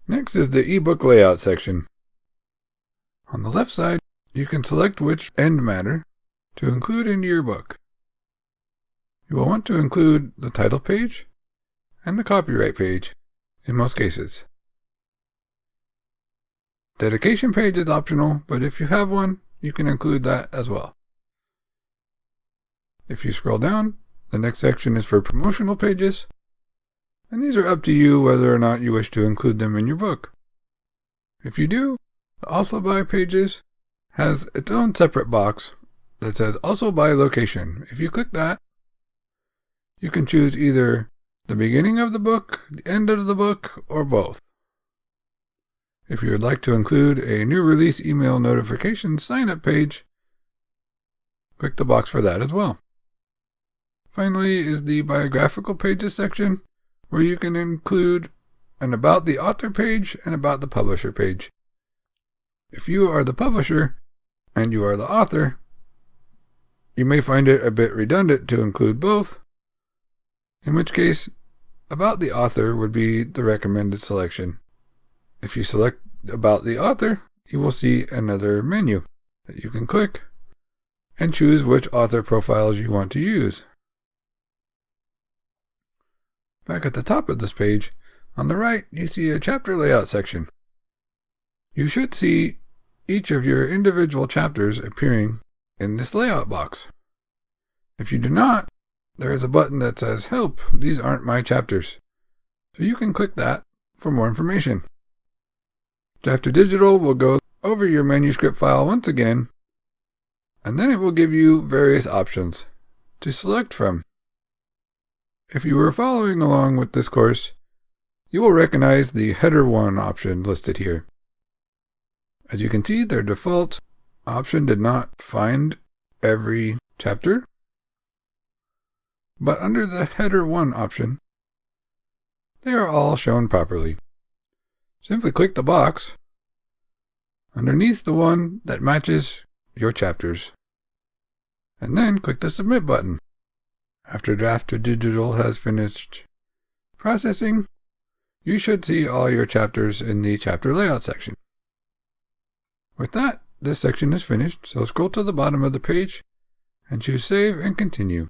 Next is the ebook layout section. On the left side, you can select which end matter to include in your book. You will want to include the title page and the copyright page in most cases. Dedication page is optional, but if you have one, you can include that as well. If you scroll down, the next section is for promotional pages, and these are up to you whether or not you wish to include them in your book. If you do, the Also By pages has its own separate box that says Also By Location. If you click that, you can choose either the beginning of the book, the end of the book, or both. If you would like to include a new release email notification sign-up page, click the box for that as well. Finally is the biographical pages section, where you can include an About the Author page and About the Publisher page. If you are the publisher and you are the author, you may find it a bit redundant to include both, in which case, About the Author would be the recommended selection. If you select About the Author, you will see another menu that you can click and choose which author profiles you want to use. Back at the top of this page, on the right, you see a chapter layout section. You should see each of your individual chapters appearing in this layout box. If you do not, there is a button that says Help, these aren't my chapters. So you can click that for more information. Draft2Digital will go over your manuscript file once again, and then it will give you various options to select from. If you were following along with this course, you will recognize the Header 1 option listed here. As you can see, their default option did not find every chapter, but under the Header 1 option, they are all shown properly. Simply click the box underneath the one that matches your chapters, and then click the Submit button. After Draft2Digital has finished processing, you should see all your chapters in the chapter layout section. With that, this section is finished, so scroll to the bottom of the page and choose Save and Continue.